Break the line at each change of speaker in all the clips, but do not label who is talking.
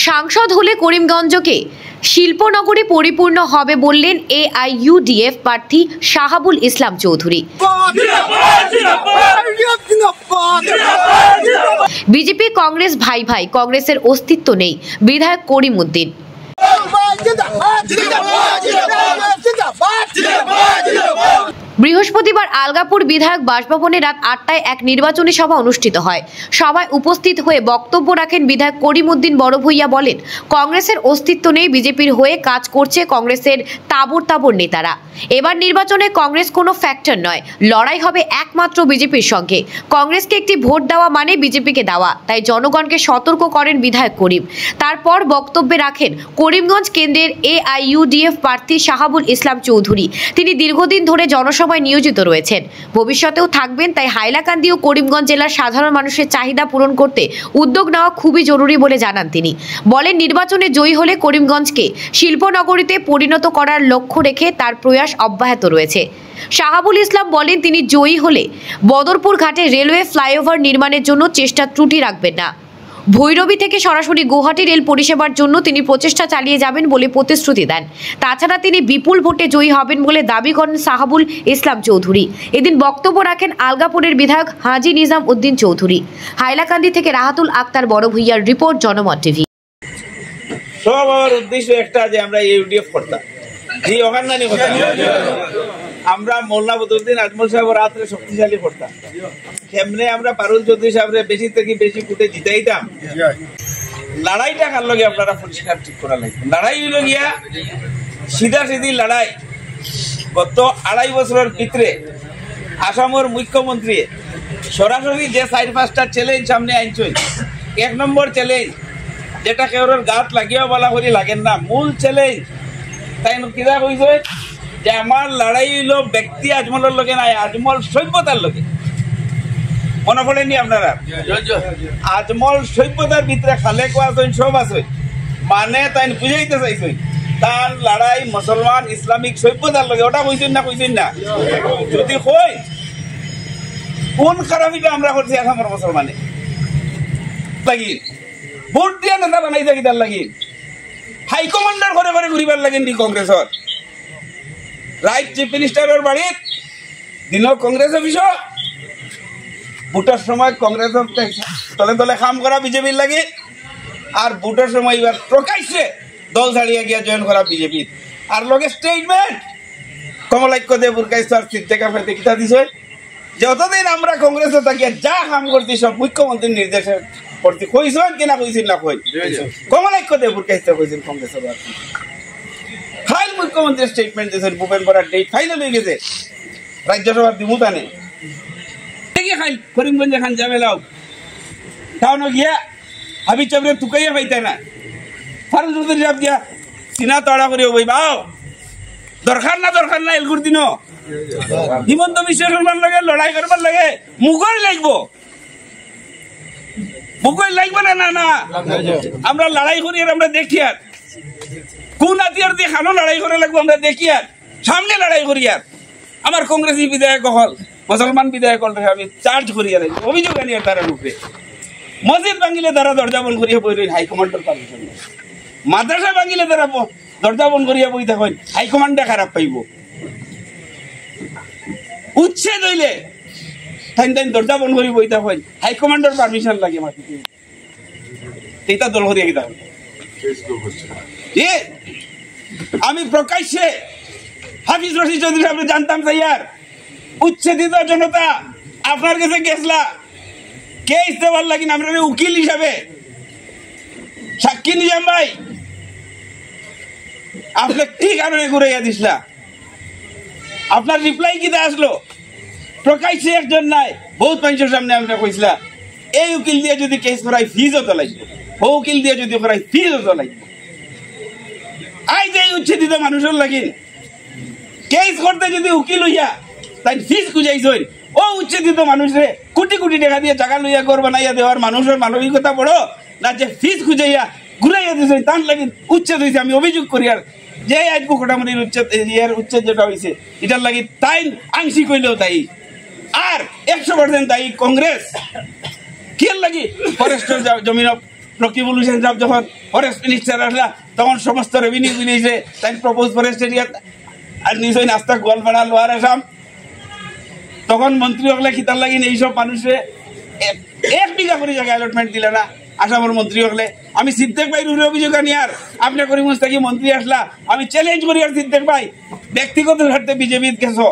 সাংসদ হলে করিমগঞ্জকে শিল্পনগরে পরিপূর্ণ হবে বললেন এআইইউডিএফ প্রার্থী শাহাবুল ইসলাম চৌধুরী। বিজেপি কংগ্রেস ভাই ভাই, কংগ্রেসের অস্তিত্ব নেই, বিধায়ক করিম উদ্দিন। বৃহস্পতিবার আলগাপুর বিধায়ক বাসভবনে রাত ৮টায় এক নির্বাচনী সভা অনুষ্ঠিত হয়। সভায় উপস্থিত হয়ে বক্তব্য রাখেন বিধায়ক করিম উদ্দিন বড়ভূইয়া। বলেন, কংগ্রেসের অস্তিত্ব নেই, বিজেপির হয়ে কাজ করছে কংগ্রেসের তাবর তাবর নেতারা। এবার নির্বাচনে কংগ্রেস কোনো ফ্যাক্টর নয়, লড়াই হবে একমাত্র বিজেপির সঙ্গে। কংগ্রেসকে একটি ভোট দেওয়া মানে বিজেপিকে দেওয়া, তাই জনগণকে সতর্ক করেন বিধায়ক করিম। তারপর বক্তব্যে রাখেন করিমগঞ্জ কেন্দ্রের এআইইউডিএফ প্রার্থী শাহাবুল ইসলাম চৌধুরী। তিনি দীর্ঘদিন ধরে জনসভায় নিয়োজিত রয়েছেন, ভবিষ্যতেও থাকবেন। তাই হাইলাকান্দি ও করিমগঞ্জ জেলার সাধারণ মানুষের চাহিদা পূরণ করতে উদ্যোগ নেওয়া খুবই জরুরি বলে জানান তিনি। বলেন, নির্বাচনে জয়ী হলে করিমগঞ্জকে শিল্পনগরীতে পরিণত করার লক্ষ্য রেখে তার প্রয়াস অব্যাহত রয়েছে। শাহাবুল ইসলাম বলেন, তিনি জয়ী হলে বদরপুর ঘাটে রেলওয়ে ফ্লাইওভার নির্মাণের জন্য চেষ্টা ত্রুটি রাখবেন না। ভৈরবী থেকে সরাসরি গুয়াহাটি রেল পরিষেবার জন্য তিনি প্রচেষ্টা চালিয়ে যাবেন বলে প্রতিশ্রুতি দেন। তাছাড়া তিনি বিপুল ভোটে জয়ী হবেন বলে দাবি করেন শাহাবুল ইসলাম চৌধুরী। এদিন বক্তব্য রাখেন আলগাপুরের বিধায়ক হাজী নিজাম উদ্দিন চৌধুরী। হাইলাকান্দি থেকে রাহাতুল আক্তার বড়ভূইয়ার রিপোর্ট, জনমত টিভি।
সব আমার উদ্দেশ্য একটা, যে আমরা ইউডিএফ করতাম, জি ওখানে কথা আমরা মোল্লা বদরুদ্দিন আজমল সাহেব রাত্রে শক্তিশালী করতাম। কেমনে আমরা পারুল চৌধুরী সাহেবরে বেশি থেকে বেশি ফুটে জিতাইতাম। লড়াইটা কার লগে আপনারা পরিষ্কার ঠিক করা লাগবে। লড়াই হইল গিয়া সিধা সিধি লড়াই। গত ২.৫ বছরের ভিতরে আসামের মুখ্যমন্ত্রী সরাসরি যে ৪-৫টা চ্যালেঞ্জ সামনে আনছেন, ১ নম্বর চ্যালেঞ্জ যেটা কেউর গাত লাগিয়া বলা করি লাগেন না, মূল চ্যালেঞ্জ তাই কিনা কইছে যে আমার লড়াই হইল ব্যক্তি আজমলের লগে নাই, আজমল সভ্যতার লগে। মনে পড়েনি আপনারা? আজমল সভ্যতার ভিতরে খালে কোয়া সব আছে, মানে তাই বুঝাইতে চাইছেন তার লড়াই মুসলমান ইসলামিক সভ্যতার লগে। ওটা কইছেন না? কইছেন না? যদি কই কোন খারাপিটা আমরা করছি আসামের মুসলমানে লাগি ভোট দিয়া নেতা বানাই থাকি, তার লাগি হাইকমান্ডার ঘরে ঘরে ঘুরিবার লাগেন নি কংগ্রেসর। রাইট চিফ মিনিস্টারের বাড়িত দিন কংগ্রেস অফিস, ভোটের সময় কংগ্রেস তলে তলে কাম করা বিজেপির লাগে, আর ভোটের সময় এবার প্রকাশ্যে দল ছাড়িয়ে গিয়া জয়েন করা বিজেপির। আর লগে স্টেটমেন্ট কমলাক্য দেব বুরকাইস্তার সিদ্দেকা ফেতে কিতা দিছে যে অতদিন আমরা কংগ্রেসে থাকিয়া যা কাম করছি সব মুখ্যমন্ত্রীর নির্দেশে করছি। কইছেন কিনা কইছেন না? কই কমলাক্য দেব বুরকাইস্তার কইছেন কংগ্রেসের ফাইল মুখ্যমন্ত্রীর স্টেটমেন্ট দিয়েছেন। ভূপেন বরার ডেট ফাইনাল হয়ে গেছে, রাজ্যসভার দিমুতানে খাইল করিমগঞ্জে খান জামেলাও টাউন গিয়া হাবিব চাবরে তুকাইয়া পাইতে না, ফারুল চৌধুরী সাহেব গিয়া চিনা তড়া করে বই বাও দরকার না এলগুর দিন হিমন্ত বিশ্ব শর্মার লাগে লড়াই করবার লাগে মুগল লাগবো না। না না আমরা লড়াই করি আর আমরা দেখি, আর কোন হাতিয়ার দিয়ে খানো লড়াই করে লাগবো আমরা দেখি, আর সামনে লড়াই করি। আর আমার কংগ্রেসী বিধায়ক হল, মুসলমান বিধায়ক হল আমি চার্জ করিয়া লাগবে, অভিযোগ আনি আর তারা রূপে মসজিদ ভাঙিলে তারা দরজা বন্ধ করিয়া বই রইন হাইকমান্ডের পারমিশন। মাদ্রাসা ভাঙিলে তারা দরজা বন্ধ করিয়া বই থাকেন, হাইকমান্ডে খারাপ পাইব। উচ্ছেদ হইলে তাই দরজা বন্ধ করি বই থাকেন, হাইকমান্ডের পারমিশন লাগে। মাটি এইটা দল করিয়া গিয়ে আমি প্রকাশ্যে হাফিজ রশিদ চৌধুরী সাহেব জানতাম স্যার, উচ্ছেদিত জনতা আপনার কাছে গেছলা কেস দেওয়ার লাগিন আপনার উকিল হিসাবে সাক্ষী নিজাম ভাই, আপনি কি কারণে ঘুরাইয়া দিসলা? আপনার রিপ্লাই কিতা আসলো? প্রকাশ্যে একজন নাই, বহুত মানুষের সামনে আমরা কইসলা এই উকিল দিয়ে যদি কেস করাই ফিজও তো লাগবে, ও উকিল দিয়ে যদি করাই ফিজও তো লাগবে। আই যে উচ্ছেদিত মানুষের লাগিন কেস করতে যদি উকিল হইয়া তাই ফিজ খুঁজাইছেন, ও উচ্ছেদিত মানুষরে কোটি কোটি টাকা দিয়ে জায়গা লইয়া ঘর বানাইয়া দেওয়ার মানুষের মানবিকতা বড় না যে ফিজ খুঁজাইয়া ঘুরাইয়া দিয়েছেন তার লাগে উচ্ছেদ হয়েছে? আমি অভিযোগ করি আর যে আজ কোটামুড়ির উচ্ছেদ যেটা হয়েছে এটার লাগে তাই আংশিক হইলেও তাই, আর 100% তাই কংগ্রেস। কি লাগি ফরেস্টের জমিন রকিবুল হোসেন সাহেব যখন ফরেস্ট মিনিস্টার আসলা তখন সমস্ত রেভিনিউ বিনিয়েছে তাই প্রপোজ ফরেস্ট এরিয়া আর নিজ নাস্তা গোয়ালপাড়া লোয়ার আসাম তখন মন্ত্রী হলে খিতার লাগিন এইসব মানুষে 1 বিঘা করে জায়গা অ্যালটমেন্ট দিলে না আসামের মন্ত্রী হলে আমি সিদ্দিক ভাই রুরে অভিযোগ আনি আর আপনি করিমগঞ্জ থেকে মন্ত্রী আসলা আমি চ্যালেঞ্জ করি আর সিদ্দিক ভাই ব্যক্তিগত স্বার্থে বিজেপি গেছো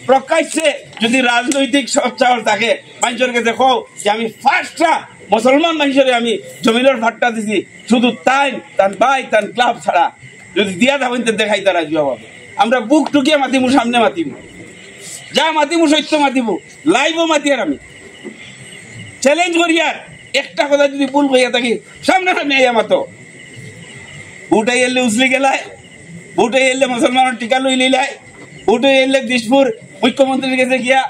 প্রকাশ্যে যদি রাজনৈতিক সচ্চার থাকে মানুষের কাছে দেখো যে আমি ফার্স্টটা মুসলমান মানুষের আমি জমিনের ভাট্টা দিছি শুধু তাই তার ভাই তার ক্লাব ছাড়া যদি দিয়া থাকেন দেখাই তারা জবাব হবে আমরা বুক টুকিয়ে মাতিমু সামনে মাতিমু যা মাতিমু সত্য মাতিমু লাইভও মাতি আর আমি চ্যালেঞ্জ করি আর একটা কথা যদি ভুল হইয়া থাকি সামনে সামনে আইয়া মাতো উঠাই এলে উসলি গেলায় উঠাই এলে মুসলমানের টিকা লই লিলাই উঠাই এলে দিশপুর মুখ্যমন্ত্রীর কাছে গিয়া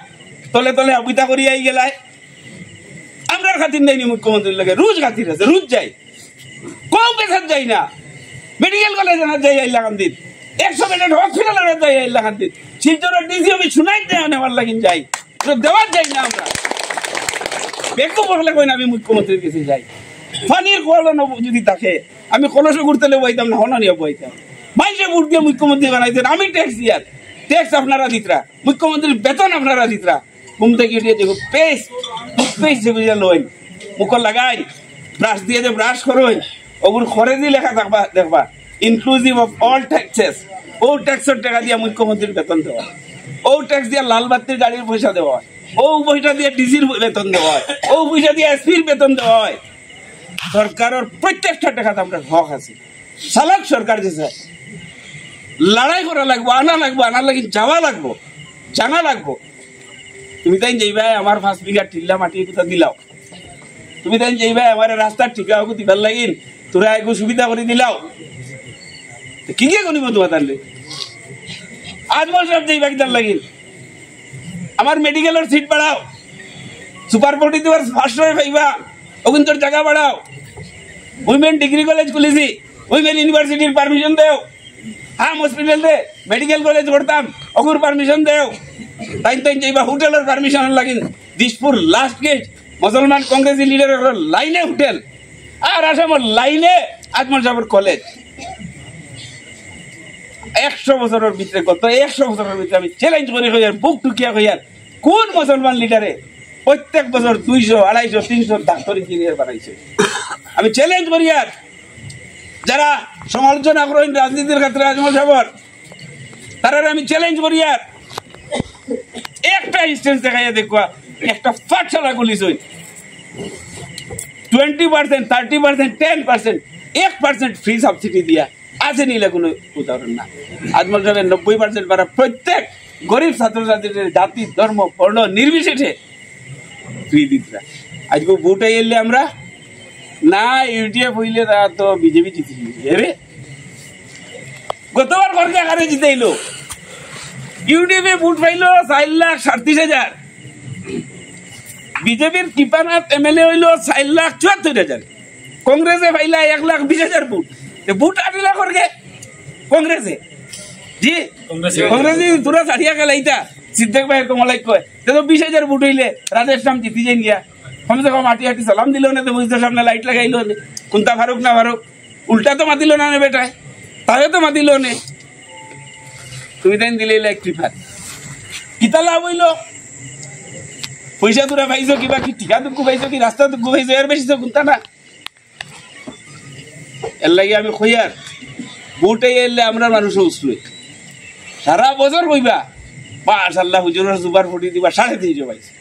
তলে তলে অবিতা করিয়াই গেলায় আমরা খাতির নেইনি মুখ্যমন্ত্রীর লাগে রোজ খাতির আছে রোজ যাই কম পেশার যাই না মেডিকেল কলেজে না যাই আইলা কান্দিত 100 বেডেড হসপিটালে যাই আইলা কান্দিত শিলচরের ডিসি আমি শুনাই দেয় নেওয়ার লাগিন যাই দেওয়ার যাই না আমরা বেকু বসলে কই না আমি মুখ্যমন্ত্রীর কাছে যাই পানির কলন যদি থাকে আমি কলসে ঘুরতে বইতাম না হনা নিয়ে বইতাম মাইসে ভোট দিয়ে মুখ্যমন্ত্রী বানাইতেন আমি ট্যাক্স দিয়ার ট্যাক্স আপনারা দিতরা মুখ্যমন্ত্রীর বেতন আপনারা দিতরা ঘুম থেকে উঠিয়ে দেখো পেস্ট টুথপেস্ট যেগুলো লইন মুখ লাগাই ব্রাশ দিয়ে যে ব্রাশ করোই ওগুলো খরচই লেখা থাকবা দেখবা ইনক্লুসিভ অফ অল ট্যাক্সেস ও ট্যাক্সের টাকা দিয়ে মুখ্যমন্ত্রীর বেতন দেওয়া ও ট্যাক্স দিয়ে লাল বাতির গাড়ির পয়সা দেওয়া হয় ও পয়সা দিয়ে ডিসির বেতন দেওয়া হয় ও পয়সা দিয়ে এসপির বেতন দেওয়া হয় সরকারের প্রত্যেকটা টাকাতে আমরা হক আছে সালাক সরকার যেছে লড়াই করা লাগবো আনার লাগি যাওয়া লাগবো জানা লাগবো তুমি তাই যাইবা আমার 5 বিঘা টিল্লা মাটি কোথা দিলাও তুমি তাই যাইবা আমার রাস্তার ঠিকা হোক দিবার লাগিন তোরা একটু সুবিধা করে দিলাও কি কি করিব তোমার তাহলে আজমল সাহেব যাইবা কি তার লাগিন আমার মেডিকেলের সিট বাড়াও সুপার 40 দেওয়ার ফার্স্ট হয়ে পাইবা ওখান তোর জায়গা বাড়াও উইমেন ডিগ্রি কলেজ খুলেছি উইমেন ইউনিভার্সিটির পারমিশন দেও হাম হসপিটাল রে মেডিকেল কলেজ করতাম ওগুর পারমিশন দেও তাই তাই যাইবা হোটেলের পারমিশন লাগিন দিশপুর লাস্ট গেট মুসলমান কংগ্রেসি লিডারের লাইনে হোটেল আর আসামের লাইনে আজমল সাহেবের কলেজ 100 বছরের ভিতরে কত 100 বছরের ভিতরে আমি চ্যালেঞ্জ করি হইয়ার বুক টুকিয়া হইয়ার কোন মুসলমান লিডারে প্রত্যেক বছর 200 250 300 ডাক্তার ইঞ্জিনিয়ার বানাইছে আমি চ্যালেঞ্জ করি আর যারা সমালোচনা করেন রাজনীতির ক্ষেত্রে আজমল সাহেবের তারা আমি চ্যালেঞ্জ করি আর একটা ইনস্টেন্স দেখাইয়া দেখবা একটা পাঠশালা গুলিস 20%, 30%, 10%, 1% ফ্রি সাবসিডি দিয়া আছে নিলে কোনো উদাহরণ না আজমল সাহেবের 90% বাড়া প্রত্যেক গরিব ছাত্রছাত্রীদের জাতি ধর্ম বর্ণ নির্বিশেষে ফ্রি দিতরা আজকে ভোটে এলে আমরা না ইউটিএফ হইলে তো বিজেপি জিতেছিল রে গতবার ঘরকে আকারে জিতাইলো ইউটিএফে ভোট পাইলো 4,37,000 বিজেপির কৃপানাথ এমএলএ হইলো 4,74,000 কংগ্রেসে পাইলা 1,20,000 ভোট ভোট আটিলা করকে কংগ্রেসে জি কংগ্রেসে তোরা ছাড়িয়া গেলাইতা সিদ্দিক ভাই কমলাই কয় তো 20,000 ভোট হইলে রাজেশ নাম জিতি যাই গিয়া কমসে কম হাঁটি হাঁটি সালাম দিল না তো বুঝতে সামনে লাইট লাগাইলো নে কোনটা ফারুক না ফারুক উল্টা তো মাতিল না নে বেটায় তাহলে তো মাতিল নে তুমি তাই দিলে লাইক প্রিফার কিতা লাভ হইল পয়সা তোরা পাইছো কিবা কি ঠিকা দুঃখ পাইছো কি রাস্তা দুঃখ পাইছো এর বেশি তো কোনটা না এর লাগে আমি কইয়ার ভোটে এলে আমরা মানুষ উঠবে সারা বছর কইবা মাশাআল্লাহ হুজুরের সুপার ফুটি দিবা 350 পাইছে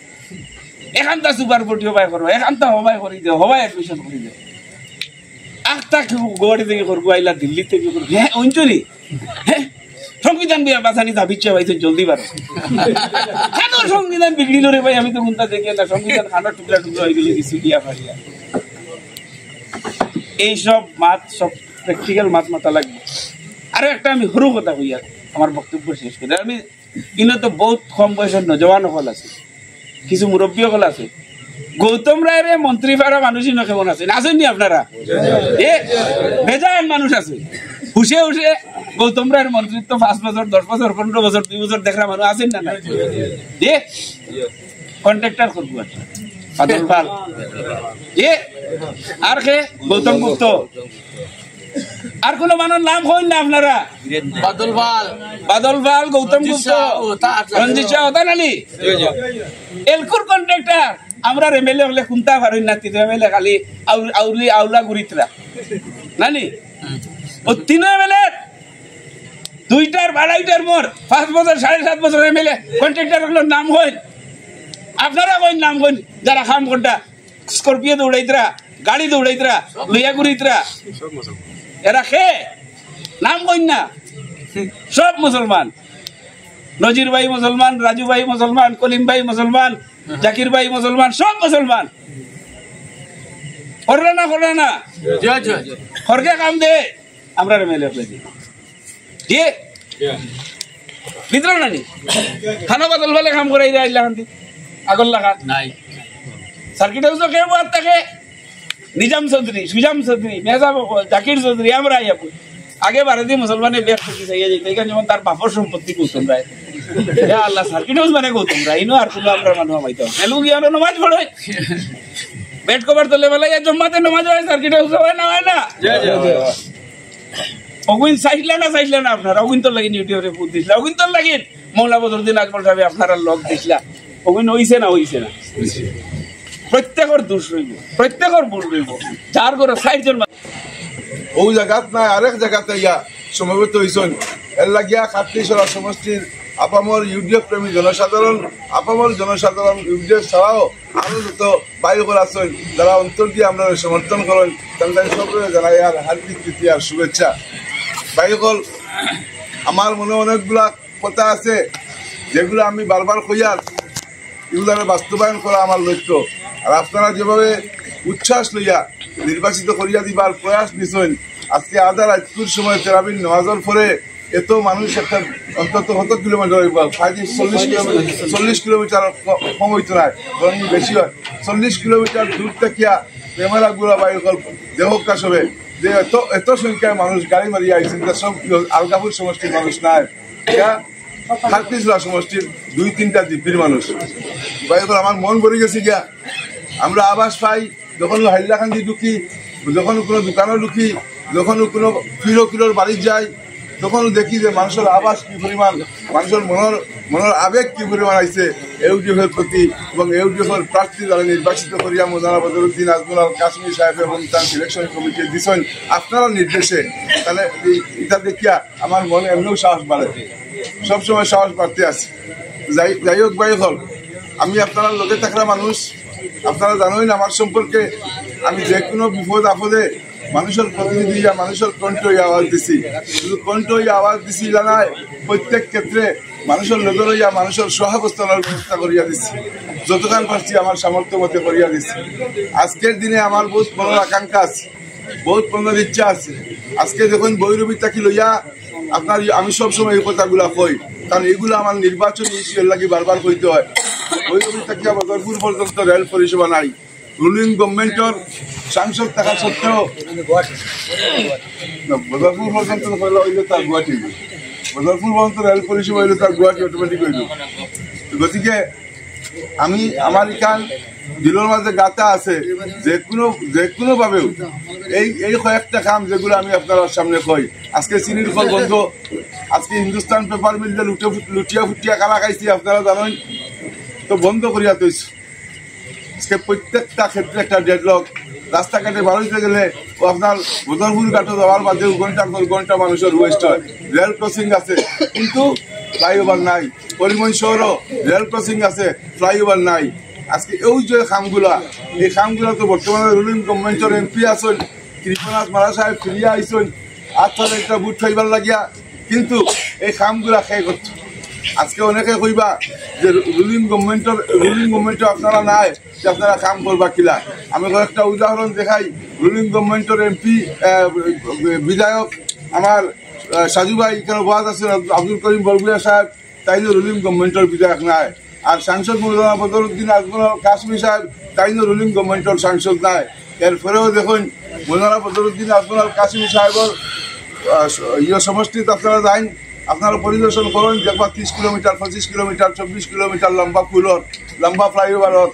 এখানটা সুপার ফুটিও বাই করো এখানটা হবাই করি দেও হবাই অ্যাডমিশন করি দেও আখটা গুয়াহাটি থেকে করবো আইলা দিল্লি থেকে করবো হ্যাঁ অঞ্চলি হ্যাঁ সংবিধান বাঁচানি দাবিচ্ছে ভাই জলদি পারো কেন সংবিধান বিগড়িল রে ভাই আমি তো কোনটা দেখি না সংবিধান খানার টুকরা টুকরা হয়ে গেলে কিছু দিয়া ফারিয়া এইসব মাত সব প্র্যাকটিক্যাল মাত মাথা লাগবে আরো একটা আমি সরু কথা কইয়া আমার বক্তব্য শেষ করি আমি ইনো তো বহুত কম বয়সের নজওয়ান হল আছে কিছু মুরব্বী হল আছে গৌতম রায়ের মন্ত্রী পাড়া মানুষই না কেমন আছেন আসেননি আপনারা বেজান মানুষ আছে হুসে হুসে গৌতম রায়ের মন্ত্রিত্ব 5 বছর 10 বছর 15 বছর 2 বছর দেখা মানুষ আছেন না কন্ট্রাক্টর করবো বাদল পাল আর কে গৌতম গুপ্ত আর কোন মানুষ নাম হইন না আপনারা বাদল পাল গৌতম গুপ্ত রঞ্জিত শাহ ওটা নানি এলকুর কন্ট্রাক্টর আমরা এমএলএ হলে কুন্তা পারইন না তিন এমএলএ খালি আউলি আউলা গুরিতরা নানি ও তিন এমএলএ দুইটার বাড়াইটার মোর 5 বছর 7.5 বছর এমএলএ কন্ট্রাক্টর গুলোর নাম হইন আপনারা কইন নাম কইন যারা কাম করতা স্করপিও দৌড়াইতরা গাড়ি দৌড়াইতরা লইয়া গুরিতরা এরা খে নাম কইন না সব মুসলমান নজির ভাই মুসলমান রাজু ভাই মুসলমান কলিম ভাই মুসলমান জাকির ভাই মুসলমান সব মুসলমান করলে না খরকে কাম দে আমরা এমএলএ হলে দিয়ে ভিতরে নানি খানা বদল বলে কাম করাই দেয় আগর লাগা নাই সার্কিট হাউস কে বাদ থাকে নিজাম চৌধুরী সুজাম চৌধুরী মেজা জাকির চৌধুরী আমরা আগে ভারতীয় মুসলমানের বেশ খুশি চাইয়া যেত এখানে যেমন তার বাপর সম্পত্তি গৌতম রায় আল্লাহ সার্কিট হাউস মানে গৌতম রায় ইনো আর কোনো আমরা মানুষ হমাইতো এলু গিয়ে নমাজ পড়ে বেড কভার তোলে বেলা জম্মাতে নমাজ হয় সার্কিট হাউস হয় না অগুইন চাইছিলেন না আপনারা অগুইন তোর লাগিন ইউটিউবে পুত দিছিলা অগুইন তোর লাগিন মৌলা বদরুদ্দিন আজমল সাহেব আপনারা লগ দিছিলা অগুইন হইছে না প্রত্যেকের দোষ রইব প্রত্যেকের ভুল রইব যার করে 60 জন
ও জায়গাত না আরেক জায়গাতে ইয়া সমবেত হইছেন এর লাগিয়া খাতলিশরা সমষ্টির আপামর ইউডিএফ প্রেমী জনসাধারণ আপামর জনসাধারণ ইউডিএফ ছাড়াও আরো যত বাইকর আছেন যারা অন্তর দিয়ে আমরা সমর্থন করেন তাদের সকলে জানাই আর হার্দিক প্রীতি আর শুভেচ্ছা বাইকল আমার মনে অনেকগুলা কথা আছে যেগুলো আমি বারবার কইয়ার এগুলোর বাস্তবায়ন করা আমার লক্ষ্য আর আপনারা যেভাবে উচ্ছ্বাস লইয়া নির্বাচিত করিয়া দিবার প্রয়াস নিছেন আজকে আধা রাত্রির সময় তেরাবিন নামাজের পরে এত মানুষ একটা অন্তত কত কিলোমিটার 40 কিলোমিটার কম হইতো না বরং বেশি হয় 40 কিলোমিটার দূর থেকে ক্যামেরা গুলা বাইর দেহকাশ হবে যে এত সংখ্যায় মানুষ গাড়ি মারিয়া আইছেন সব আলগাপুর সমষ্টির মানুষ নাই খাতলিশরা সমষ্টির 2-3টা জিপির মানুষ বাইর আমার মন ভরে গেছে গিয়া আমরা আবাস পাই যখন হাইলাকান্দি ঢুকি যখন কোনো দোকানে ঢুকি যখন কোনো কিলোর বাড়ি যাই তখন দেখি যে মানুষের আবাস কি পরিমাণ মানুষের মনের আবেগ কি পরিমাণ আইছে ইউডিএফের প্রতি এবং ইউডিএফের প্রার্থী দ্বারা নির্বাচিত করিয়া মৌলানা বদরুদ্দিন আজমল কাশ্মীর সাহেব এবং তার সিলেকশন কমিটি দিচ্ছেন আপনারা নির্দেশে তাহলে এটা দেখিয়া আমার মনে এমনিও সাহস বাড়ে সবসময় সাহস বাড়তে আছে যাই হোক ভাই হল আমি আপনারা লোকে থাকা মানুষ আপনারা জানেন আমার সম্পর্কে আমি যে কোনো বিপদ আপদে মানুষের প্রতিনিধি মানুষের কণ্ঠ আওয়াজ দিছি শুধু কণ্ঠ আওয়াজ দিছি নাই প্রত্যেক ক্ষেত্রে মানুষের লোকের হইয়া মানুষের সহাবস্থানের ব্যবস্থা করিয়া দিছি যতক্ষণ পারছি আমার সামর্থ্য মতে করিয়া দিছি আজকের দিনে আমার বহুত মনের আকাঙ্ক্ষা আছে বহুত মনের ইচ্ছা আছে আজকে যখন বৈরবী তাকি লইয়া আপনার আমি সবসময় এই কথাগুলা কই কারণ এগুলো আমার নির্বাচনী ইস্যুর লাগি বারবার কইতে হয় বৈরবী তাকিয়া বদরপুর পর্যন্ত রেল পরিষেবা নাই রুলিং গভর্নমেন্টের সাংসদ থাকা সত্ত্বেও বদরপুর পর্যন্ত হইলে তার গুয়াহাটি বদরপুর পর্যন্ত রেল পরিষেবা হইলে তার গুয়াহাটি অটোমেটিক হইল গতিকে আমি আমার এখান দিলের মাঝে গাতা আছে যে কোনো ভাবেও এই কয়েকটা কাম যেগুলো আমি আপনার সামনে কই আজকে চিনির ফল বন্ধ আজকে হিন্দুস্তান পেপার মিল লুটিয়া ফুটিয়া কালা খাইছি আপনারা জানেন তো বন্ধ করিয়া তৈছি আজকে প্রত্যেকটা ক্ষেত্রে একটা ডেডলক রাস্তাঘাটে বাড়িতে গেলে ও আপনার বদরপুর ঘাটে যাওয়ার বাদে ঘন্টা মানুষের ওয়েস্ট হয় রেল ক্রসিং আছে কিন্তু ফ্লাইওভার নাই পরিমল শহরও রেল ক্রসিং আছে ফ্লাইওভার নাই আজকে এই যে খামগুলা এই খামগুলা তো বর্তমানে রুলিং গভর্নমেন্টের এমপি আসেন কৃপনাথ মারা সাহেব ফিরিয়া আইসেন আর তাহলে একটা বুট খাইবার লাগিয়া কিন্তু এই খামগুলা খেয়ে করছে আজকে অনেকে কইবা যে রুলিং গভর্নমেন্টে আপনারা নাই যে আপনারা কাম করবা কিলা আমি কয়েকটা উদাহরণ দেখাই রুলিং গভর্নমেন্টের এমপি বিধায়ক আমার সাজু ভাই এখানে বাদ আছেন আব্দুল করিম বরগুয়া সাহেব তাইলে রুলিং গভর্নমেন্টের বিধায়ক নাই আর সাংসদ মৌলানা বদরুদ্দিন আজমল কাশ্মীর সাহেব তাইলে রুলিং গভর্নমেন্টের সাংসদ নাই এরপরেও দেখুন মৌলানা বদরুদ্দিন আজমল কাশ্মীর সাহেবের সমষ্টিতে আপনারা যাইন আপনারা পরিদর্শন করেন দেখবা 30 কিলোমিটার 25 কিলোমিটার 24 কিলোমিটার লম্বা পুলর লম্বা ফ্লাইওভারত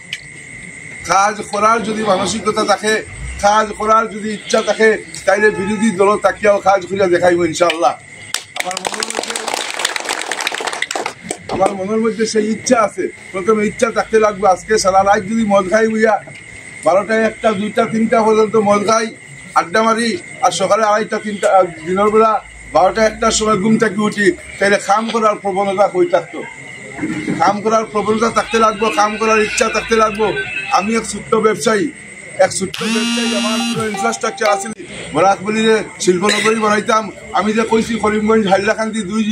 কাজ করার যদি মানসিকতা থাকে কাজ করার যদি ইচ্ছা থাকে তাইলে বিরোধী দল তাকিয়াও কাজ করিয়া দেখাইব ইনশাআল্লাহ। আমার মনের মধ্যে সেই ইচ্ছা আছে, প্রথমে ইচ্ছা থাকতে লাগবে। আজকে সারা রাত যদি মদ খাই বুঝা 12টা 1টা 2টা 3টা পর্যন্ত মদ খাই, আড্ডা মারি, আর সকালে 2টা 3টা দিনের বেলা 12টা 1টার সময় ঘুম থেকে উঠি, তাইলে কাম করার প্রবণতা কই থাকতো? কাম করার প্রবণতা থাকতে লাগবো, কাম করার ইচ্ছা থাকতে লাগবো। আমি এক ছোট্ট ব্যবসায়ী, আমার পুরো ইনফ্রাস্ট্রাকচার আসলে বরাকবলিরে শিল্পনগরী বানাইতাম। আমি যে কইছি করিমগঞ্জ হাইলাকান্দি দুই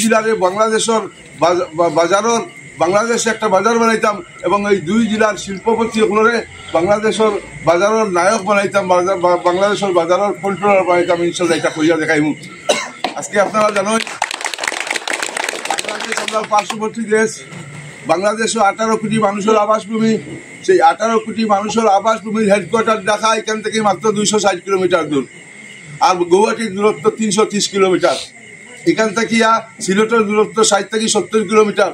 জেলারে বাংলাদেশের বাজারের বাংলাদেশে একটা বাজার বানাইতাম, এবং এই 2 জেলার শিল্পপতিগুলোরে বাংলাদেশের বাজারের নায়ক বানাইতাম, বাংলাদেশের বাজারের কন্ট্রোলার বানাইতাম। ইনশাল্লাহ এটা কইয়া দেখাইম। আজকে আপনারা জানেন বাংলাদেশ আমরা পার্শ্ববর্তী দেশ। বাংলাদেশে 18 কোটি মানুষের আবাসভূমি। সেই 18 কোটি মানুষের আবাসভূমির হেডকোয়ার্টার ঢাকা, এখান থেকে মাত্র 260 কিলোমিটার দূর। আর গৌহাটির দূরত্ব 330 কিলোমিটার। এখান থেকে সিলেটের দূরত্ব 60 থেকে 70 কিলোমিটার,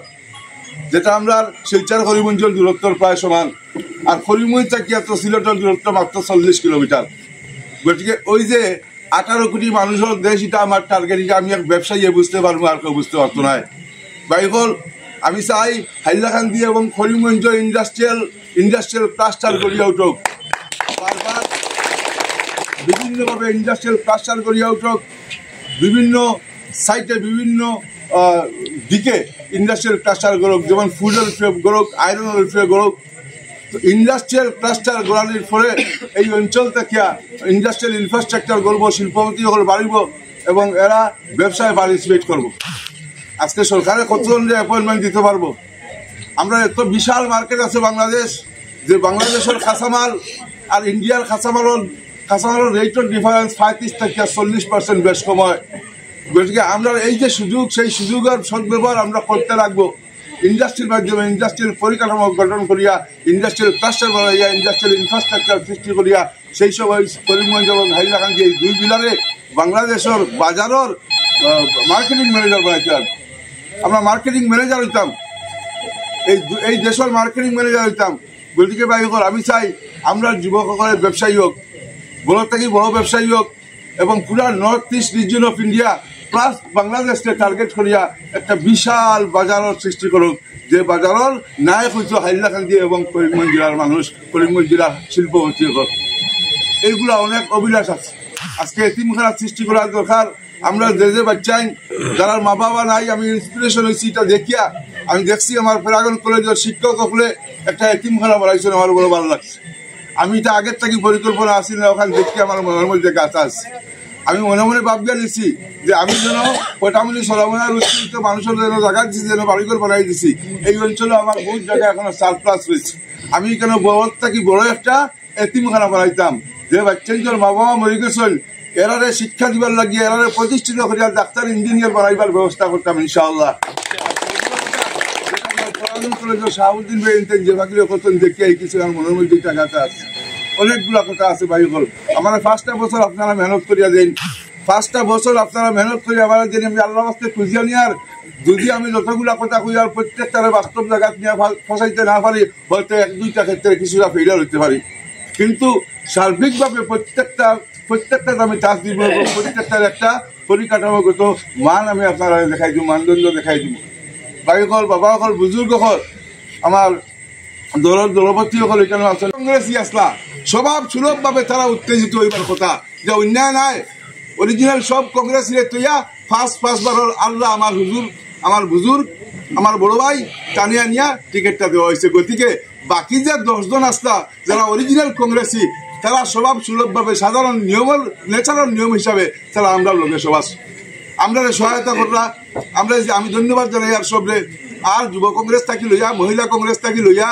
যেটা আমরা শিলচর করিমগঞ্জের দূরত্বর প্রায় সমান। আর করিমগঞ্জ থেকে তো সিলেটের দূরত্ব মাত্র 40 কিলোমিটার। গতিকে ওই যে 18 কোটি মানুষের দেশ, এটা আমার টার্গেট। এটা আমি এক ব্যবসায়ী বুঝতে পারবো, আর কেউ বুঝতে পারতো না। বাইকল আমি চাই হাইলাকান্দি এবং করিমগঞ্জ ইন্ডাস্ট্রিয়াল ক্লাস্টার গড়িয়া উঠুক, বারবার বিভিন্নভাবে ইন্ডাস্ট্রিয়াল ক্লাস্টার গড়িয়া উঠুক, বিভিন্ন সাইটে বিভিন্ন দিকে ইন্ডাস্ট্রিয়াল ক্লাস্টার গড়ুক, যেমন ফুডের উপরে গড়ুক, আয়রনের উপরে গড়ুক। তো ইন্ডাস্ট্রিয়াল ক্লাস্টার গড়ানোর পরে এই অঞ্চল থেকে ইন্ডাস্ট্রিয়াল ইনফ্রাস্ট্রাকচার গড়ব, শিল্পপতি হল বাড়িব, এবং এরা ব্যবসায় পার্টিসিপেট করব। আজকে সরকারে কতজন যে অ্যাপয়েন্টমেন্ট দিতে পারবো? আমরা এত বিশাল মার্কেট আছে বাংলাদেশ, যে বাংলাদেশের কাঁচামাল আর ইন্ডিয়ার কাঁচামালের রেটের ডিফারেন্স 35 থেকে 40% বেশ কম হয়। গতিকে আমরা এই যে সুযোগ, সেই সুযোগের সদ্ব্যবহার আমরা করতে লাগবো। ইন্ডাস্ট্রির মাধ্যমে ইন্ডাস্ট্রিয়াল পরিকাঠামো গঠন করিয়া, ইন্ডাস্ট্রিয়াল ক্লাস্টার বানাইয়া, ইন্ডাস্ট্রিয়াল ইনফ্রাস্ট্রাকচার সৃষ্টি করিয়া, সেই সব করিমগঞ্জ এবং হাইলাকান্দি এই 2 জেলারে বাংলাদেশের বাজারের মার্কেটিং ম্যানেজার বানাইতাম। আমরা মার্কেটিং ম্যানেজার হইতাম, এই দেশের মার্কেটিং ম্যানেজার হইতাম। গতিকে ভাই আমি চাই আমরা যুবক সকলের ব্যবসায়ী হোক, বড় থেকে বড় ব্যবসায়ী হোক, এবং পুরা north east region of India plus বাংলাদেশকে টার্গেট করিয়া একটা বিশাল বাজারের সৃষ্টি করুক, যে বাজারের নায়ক হইতো হাইলাকান্দি এবং করিমগঞ্জ জেলার মানুষ, করিমগঞ্জ জেলার শিল্পপতি হোক। এইগুলা অনেক অভিলাষ আছে। আজকে এতিমখানা সৃষ্টি করার দরকার। আমরা যে বাচ্চাই যারা মা বাবা নাই, আমি ইন্সপিরেশন হয়েছি এটা দেখিয়া। আমি দেখছি আমার প্যারাগন কলেজের শিক্ষক হলে একটা এতিমখানা বানাইছেন, আমার বড় ভালো লাগছে। আমি এটা আগের থেকে পরিকল্পনা আসি না, ওখানে দেখি আমার মনের মধ্যে গাছ আছে। আমি মনে মনে ভাবিয়া নিছি যে আমি যেন পটামনি সরামনার উৎকৃষ্ট মানুষের যেন জায়গা দিচ্ছি, যেন বাড়িঘর বানাই দিছি। এই অঞ্চলে আমার বহুত জায়গায় এখনো সারপ্লাস রয়েছে। আমি কেন বড় থেকে বড় একটা এতিমখানা বানাইতাম, যে বাচ্চাদের মা বাবা মরে গেছেন, এরারে শিক্ষা দিবার লাগিয়ে, এরারে প্রতিষ্ঠিত করিয়া ডাক্তার ইঞ্জিনিয়ার বানাইবার ব্যবস্থা করতাম ইনশাআল্লাহ। শাহাবুদ্দিন ভাই যেভাবে করতেন দেখিয়া কিছু আমার মনের মধ্যে টাকাটা আছে। অনেকগুলা কথা আছে ভাই হল। আমার 5টা বছর আপনারা মেহনত করিয়া দেন, 5টা বছর আপনারা মেহনত করিয়া আমার দিন আমি আল্লাহ বাস্তে খুঁজিয়া নিয়ার। যদি আমি যতগুলা কথা কই আর প্রত্যেকটারে বাস্তব জায়গা নিয়ে ফসাইতে না পারি, হয়তো 1-2টা ক্ষেত্রে কিছুটা ফেইলার হইতে পারি, কিন্তু সার্বিকভাবে প্রত্যেকটা আমি চাষ দিব, প্রত্যেকটার একটা পরিকাঠামোগত মান আমি আপনারা দেখাই দিব, মানদণ্ড দেখাই দিব। ভাই হল, বাবা হল, বুজুর্গ হল, আমার দলের দলপতি হল, এখানে আছে কংগ্রেসি আসলা স্বভাব সুলভভাবে তারা উত্তেজিত হইবার কথা, যে অন্যায় নাই। অরিজিনাল সব কংগ্রেস তৈয়া ফার্স্টবারের আল্লাহ আমার হুজুর, আমার বুজুর্গ, আমার বড় ভাই টানিয়া নিয়া টিকিটটা দেওয়া হয়েছে। গতিকে বাকি যে 10 জন আসলা যারা অরিজিনাল কংগ্রেসি, তারা স্বভাব সুলভভাবে সাধারণ নিয়মের ন্যাচারাল নিয়ম হিসাবে তারা আমরা লোকে সবাস আমরা সহায়তা করলা। আমরা যে আমি ধন্যবাদ জানাই আর সবরে। আর যুব কংগ্রেস থাকি লইয়া, মহিলা কংগ্রেস থাকি লইয়া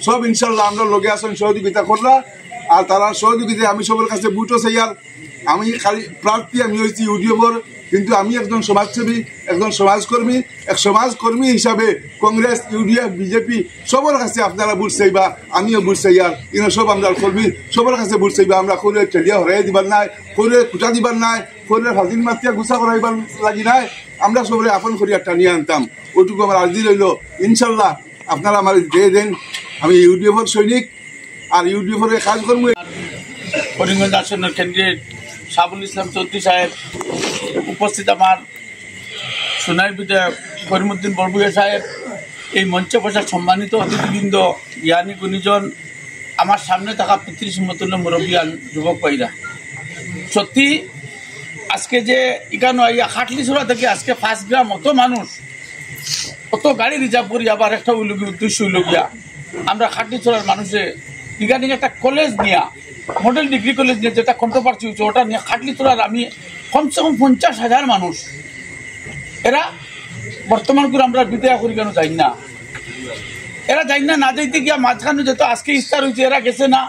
সব ইনশাল্লাহ আমরা লগে আসেন, সহযোগিতা করলা। আর তারা সহযোগিতায় আমি সবার কাছে বুটও চাই। আর আমি খালি প্রার্থী, আমি হয়েছি ইউডিএফর, কিন্তু আমি একজন সমাজসেবী, একজন সমাজকর্মী। এক সমাজকর্মী হিসাবে কংগ্রেস, ইউডিএফ, বিজেপি সবার কাছে আপনারা বুট চাইবা, আমিও বুট চাই। আর ইনো সব আমরা কর্মী সবার কাছে বুট চাইবা। আমরা করে ঠেলিয়া হরাই দিবার নাই, করে কুটা দিবার নাই, করে ফাজিল মাতিয়া গুছা করাইবার লাগি নাই। আমরা সবরে আপন করিয়া টানিয়ে আনতাম। ওইটুকু আমার আর্জি রইল। ইনশাল্লাহ আপনারা আমার দিয়ে দেন। আমি ইউডিএফর সৈনিক, আর ইউডিএফের কাজ করবো।
করিমগঞ্জ আসনের ক্যান্ডিডেট শাহুল ইসলাম চৌধুরী সাহেব, উপস্থিত আমার সোনাই বিধায়ক করিমউদ্দিন বড়ভূইয়া সাহেব, এই মঞ্চে বসা সম্মানিত অতিথিবৃন্দ, জ্ঞানী গুণীজন, আমার সামনে থাকা পিতৃসমতুল্য মুরব্বিয়ান, যুবক ভাইরা, সত্যি আজকে যে এখানে খাটলিছড়া থেকে আজকে 5 গ্রাম অত মানুষ, অত গাড়ি রিজার্ভ করি, আবার একটা উদ্দেশ্য হইল গিয়া আমরা খাটলিছড়ার মানুষে এখানে একটা কলেজ নিয়ে, মডেল ডিগ্রি কলেজ নিয়ে যেটা কন্ট্রোভার্সি হচ্ছে, ওটা নিয়ে খাটলিছড়ার আমি কমসে কম 50,000 মানুষ, এরা বর্তমান করে আমরা বিদায় করি কেন যাই না, এরা যাই না যাইতে গিয়া মাঝখানে যেত আজকে ইস্তার হয়েছে, এরা গেছে না,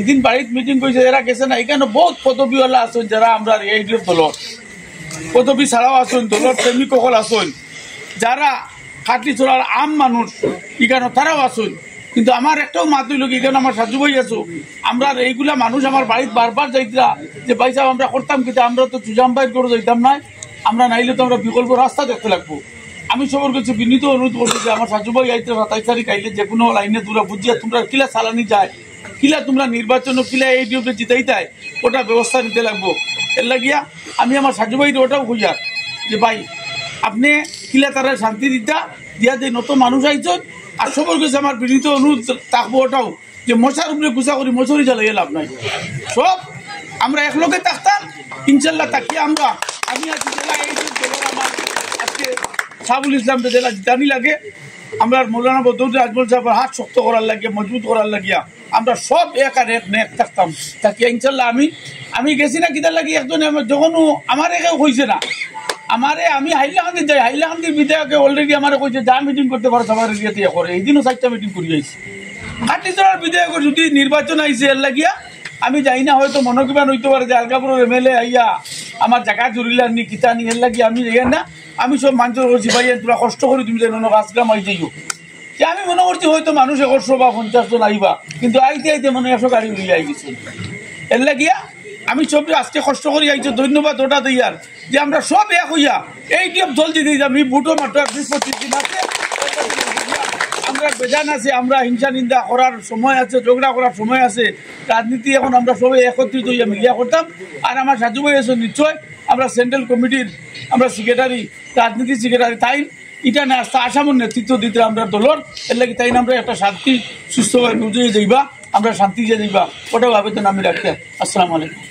এদিন বাড়িতে মিটিং করেছে, এরা গেছে না। এখানে বহুত পদবীওয়ালা আছেন যারা আমরা এইডিএফ দলের পদবী ছাড়াও আছেন, দলের প্রেমিক সকল আছেন, যারা খাটলিছড়ার আম মানুষ এখানে তারাও আছেন। কিন্তু আমার একটাও মাত হইল কি, এখানে আমার সাজু ভাই আছো, আমরা এইগুলা মানুষ আমার বাড়িতে বারবার যাইতরা যে ভাই সাহেব আমরা করতাম, কিন্তু আমরা তো চুজাম বাইর করে যাইতাম না, আমরা নাইলে তো আমরা বিকল্প রাস্তা দেখতে লাগবো। আমি সবার কাছে বিনীত অনুরোধ করছি যে আমার সাজু ভাই আইতে 27 তারিখ আইলে যে কোনো লাইনে তোমরা বুঝিয়া তোমরা কিলা চালানি যায়, কিলা তোমরা নির্বাচন কিলা এই ডিউটি জিতাইতাই, ওটা ব্যবস্থা নিতে লাগবো। এর লাগিয়া আমি আমার সাজু ভাই ওটাও খুঁজা যে ভাই আপনি কিলা তারা শান্তি দিতা দিয়া যে নতুন মানুষ আইছেন, আর সবার কাছে আমার বিনীত অনুরোধ থাকবো ওটাও যে মশার উপরে গুছা করি মশারি জ্বালাইয়া লাভ নাই, সব আমরা একলগে থাকতাম ইনশাল্লাহ। তাকিয়ে আমরা আমি আজকে জেলা এই আমার আজকে শাহুল ইসলাম জেলা জিতানি লাগে, আমরা মৌলানা বদরুদ্দিন আজমল সাহেবের হাত শক্ত করার লাগিয়া, মজবুত করার লাগিয়া আমরা সব এক আর এক নেক থাকতাম। তাকিয়া ইনশাল্লাহ আমি গেছি না কিতার লাগি, একজনে যখন আমার একেও হয়েছে না, আমারে আমি হাইলাকান্দি যাই, হাইলাকান্দি বিধায়কে অলরেডি আমার কইছে যা মিটিং করতে পারো আমার এরিয়াতে করে, এই দিনও 4টা মিটিং করি আইছি। খাটলিছড়ার বিধায়কের যদি নির্বাচন আইছে এর লাগিয়া আমি যাই না, হয়তো মনোকিমান হইতে পারে যে আলগাপুরের এমএলএ আইয়া আমার জায়গা জুড়িলার নি কিতা নি, এর লাগিয়া আমি যাই না। আমি সব মানুষের করছি ভাই তোরা কষ্ট করি, তুমি যাই 5 গ্রাম আই যাইও, যে আমি মনে করছি হয়তো মানুষ 100 বা 50 জন আইবা, কিন্তু আইতে আইতে মনে 100 গাড়ি উড়িয়ে আই গেছে। এর লাগিয়া আমি সব আজকে কষ্ট করি আইছো, ধন্যবাদ ওটা দিয়ার যে আমরা সব এক হইয়া এই ডিএফ দল জিতে আমি বুটো মাত্র 20-25 দিন আছে, আমরা বেজান আছে, আমরা হিংসা নিন্দা করার সময় আছে, ঝগড়া করার সময় আছে, রাজনীতি এখন আমরা সবাই একত্রিত হইয়া মিলিয়া করতাম। আর আমার সাজু ভাই আছে নিশ্চয়, আমরা সেন্ট্রাল কমিটির আমরা সেক্রেটারি, রাজনীতি সেক্রেটারি, তাই এটা না আসামর নেতৃত্ব দিতে আমরা দলর, এর লাগে তাই আমরা একটা শান্তি সুস্থভাবে বুঝিয়ে যাইবা, আমরা শান্তি যে যাইবা, ওটাও আবেদন আমি রাখি। আসসালামু আলাইকুম।